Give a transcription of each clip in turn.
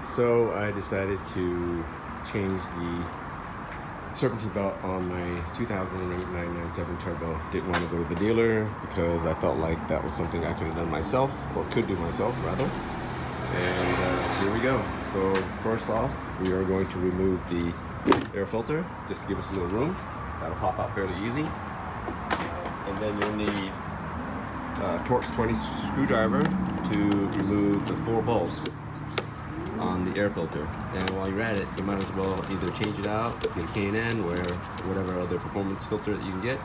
So I decided to change the Serpentine belt on my 2008 997 Turbo. Didn't want to go to the dealer because I felt like that was something I could have done myself, or could do myself rather. And here we go. So first off, we are going to remove the air filter just to give us a little room. That'll pop out fairly easy. And then you'll need Torx 20 screwdriver to remove the 4 bolts on the air filter. And while you're at it, you might as well either change it out, get a K&N, or whatever other performance filter that you can get,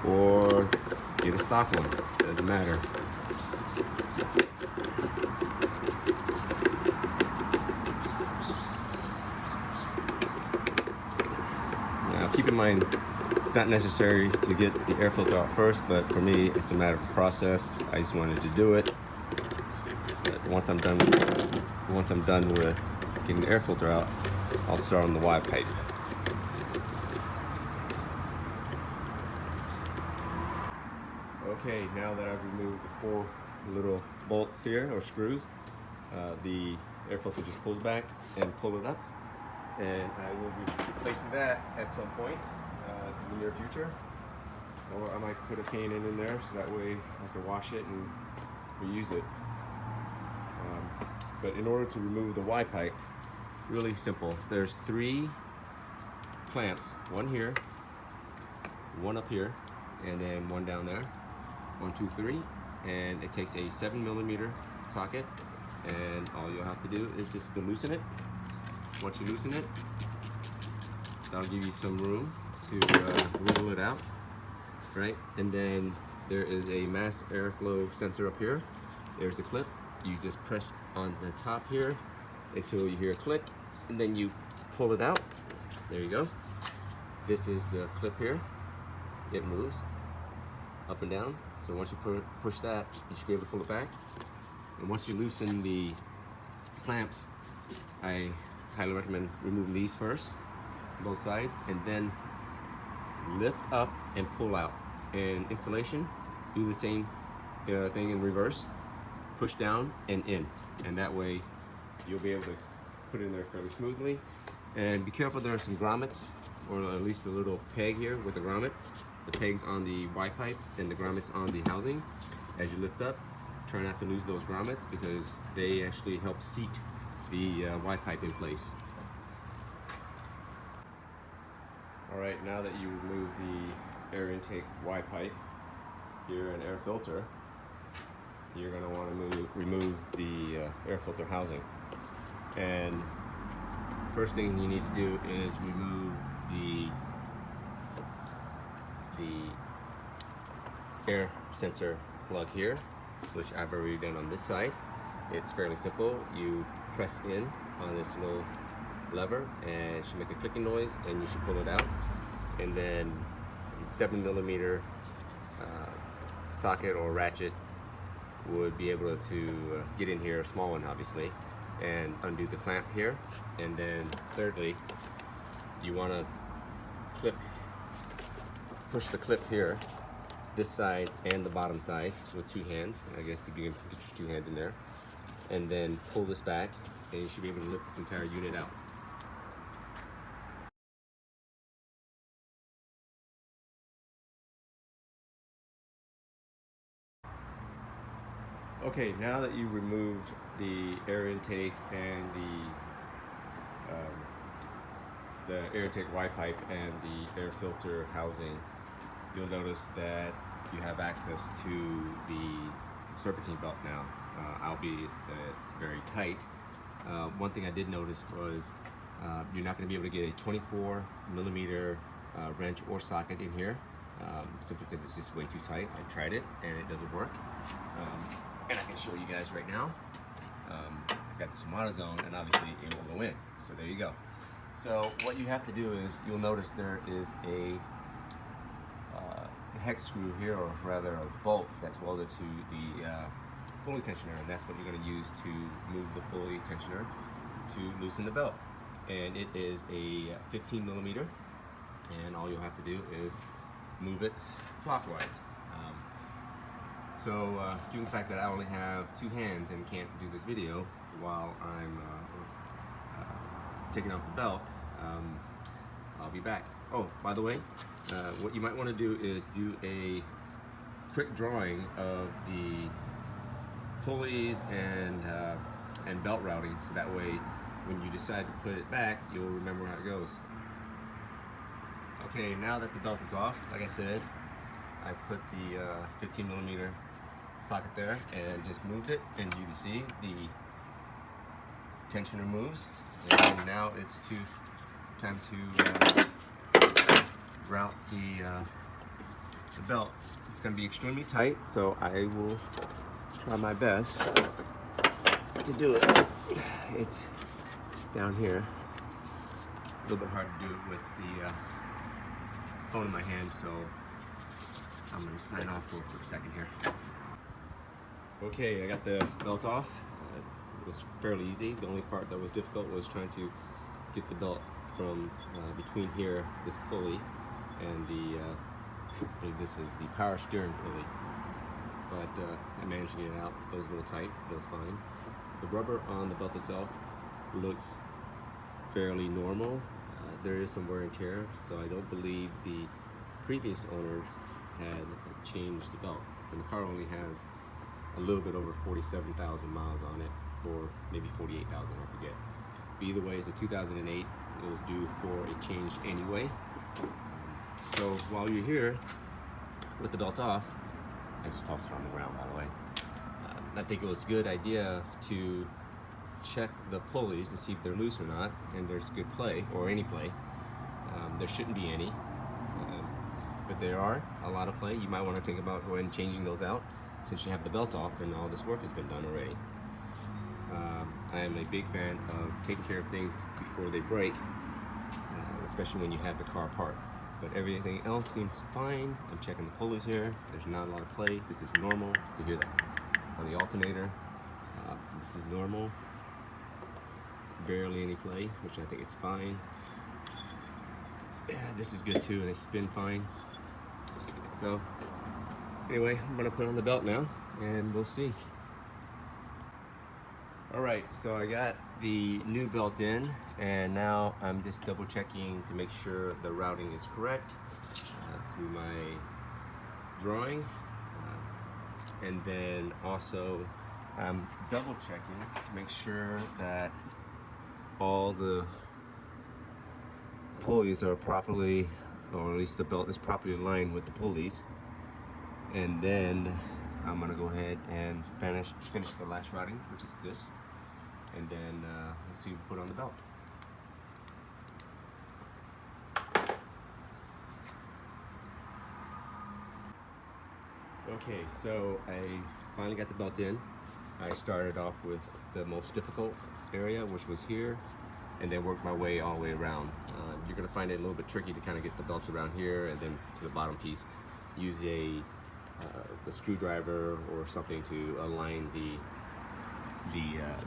or get a stock one. Doesn't matter. Now keep in mind, it's not necessary to get the air filter out first, but for me it's a matter of process. I just wanted to do it. But once I'm done with getting the air filter out, I'll start on the Y pipe. Okay, now that I've removed the 4 little bolts here, or screws, the air filter just pulls back and pull it up, and I will be replacing that at some point in the near future, or I might put a K&N in there so that way I can wash it and reuse it. But in order to remove the Y pipe, really simple. There's 3 clamps, one here, one up here, and then one down there. 1, 2, 3, and it takes a 7mm socket, and all you'll have to do is just to loosen it. Once you loosen it, that'll give you some room to wiggle it out, right? And then there is a mass airflow sensor up here. There's a clip. You just press on the top here until you hear a click, and then you pull it out. There you go. This is the clip here. It moves up and down. So once you push that, you should be able to pull it back. And once you loosen the clamps, I highly recommend removing these first, both sides, and then lift up and pull out. And installation, do the same thing in reverse. Push down and in, and that way you'll be able to put it in there fairly smoothly. And be careful, there are some grommets, or at least a little peg here with the grommet. The peg's on the Y pipe and the grommet's on the housing. As you lift up, try not to lose those grommets because they actually help seat the Y pipe in place. Alright, now that you remove the air intake Y pipe here and air filter, you're going to want to remove the air filter housing. And first thing you need to do is remove the air sensor plug here, which I've already done on this side. It's fairly simple. You press in on this little lever and it should make a clicking noise, and you should pull it out. And then the 7mm socket or ratchet would be able to get in here, a small one obviously, and undo the clamp here. And then thirdly, you want to push the clip here, this side and the bottom side, with 2 hands. I guess if you can get your 2 hands in there, and then pull this back, and you should be able to lift this entire unit out. Okay, now that you removed the air intake and the air intake Y pipe and the air filter housing, you'll notice that you have access to the Serpentine belt now, albeit that it's very tight. One thing I did notice was you're not going to be able to get a 24mm wrench or socket in here, simply because it's just way too tight. I tried it and it doesn't work. And I can show you guys right now. I got this from AutoZone, and obviously it will go in. So there you go. So what you have to do is, you'll notice there is a hex screw here, or rather a bolt that's welded to the pulley tensioner, and that's what you're going to use to move the pulley tensioner to loosen the belt. And it is a 15mm, and all you'll have to do is move it clockwise. Due to the fact that I only have 2 hands and can't do this video while I'm taking off the belt, I'll be back. Oh, by the way, what you might want to do is do a quick drawing of the pulleys and belt routing, so that way when you decide to put it back, you'll remember how it goes. Okay, now that the belt is off, like I said, I put the 15mm socket there and just moved it, and you can see the tension removes. And now it's time to route the belt. It's going to be extremely tight, so I will try my best to do it. It's down here. A little bit hard to do it with the phone in my hand, so I'm going to sign off for a quick second here. Okay, I got the belt off. It was fairly easy. The only part that was difficult was trying to get the belt from between here, this pulley, and the I believe this is the power steering pulley. But I managed to get it out. It was a little tight, but it was fine. The rubber on the belt itself looks fairly normal. There is some wear and tear, so I don't believe the previous owners had changed the belt. And the car only has a little bit over 47,000 miles on it, or maybe 48,000, I forget. But either way, it's a 2008. It was due for a change anyway. So while you're here with the belt off, I just tossed it on the ground, by the way. I think it was a good idea to check the pulleys to see if they're loose or not, and there's good play, or any play. There shouldn't be any, but there are a lot of play. You might want to think about going and changing those out since you have the belt off and all this work has been done already. I am a big fan of taking care of things before they break, especially when you have the car apart. But everything else seems fine. I'm checking the pulleys here. There's not a lot of play. This is normal. You hear that on the alternator. This is normal. Barely any play, which I think is fine. Yeah, this is good too, and they spin fine. So anyway, I'm gonna put on the belt now, and we'll see. All right, so I got the new belt in, and now I'm just double checking to make sure the routing is correct through my drawing, and then also I'm double checking to make sure that all the pulleys are properly, or at least the belt is properly aligned with the pulleys. And then I'm gonna go ahead and finish the last routing, which is this, and then let's see what we put on the belt. Okay, so I finally got the belt in. I started off with the most difficult area, which was here, and then worked my way all the way around. You're gonna find it a little bit tricky to kind of get the belts around here and then to the bottom piece. Use a screwdriver or something to align the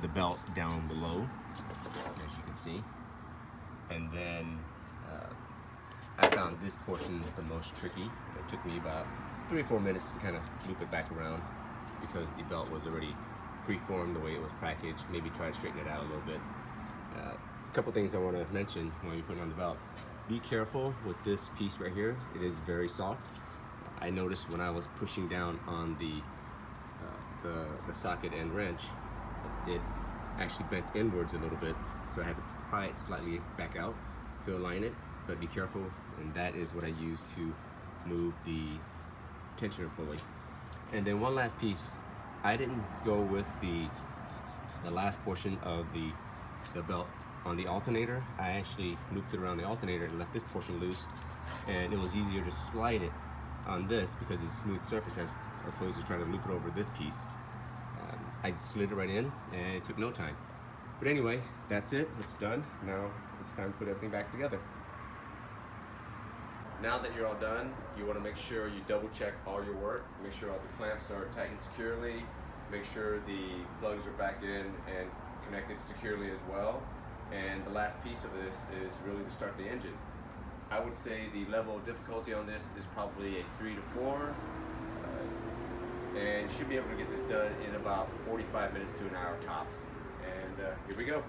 belt down below, as you can see. And then I found this portion the most tricky. It took me about 3 or 4 minutes to kind of loop it back around because the belt was already preformed the way it was packaged. Maybe try to straighten it out a little bit. A couple things I want to mention when you're putting on the belt. Be careful with this piece right here. It is very soft. I noticed when I was pushing down on the socket and wrench, it actually bent inwards a little bit, so I had to pry it slightly back out to align it. But be careful, and that is what I use to move the tensioner pulley. And then one last piece. I didn't go with the last portion of the belt on the alternator. I actually looped it around the alternator and left this portion loose, and it was easier to slide it on this because it's a smooth surface as opposed to trying to loop it over this piece. I just slid it right in, and it took no time. But anyway, that's it. It's done. Now it's time to put everything back together. Now that you're all done, you want to make sure you double check all your work. Make sure all the clamps are tightened securely. Make sure the plugs are back in and connected securely as well. And the last piece of this is really to start the engine. I would say the level of difficulty on this is probably a 3 to 4. And you should be able to get this done in about 45 minutes to an hour tops. And here we go.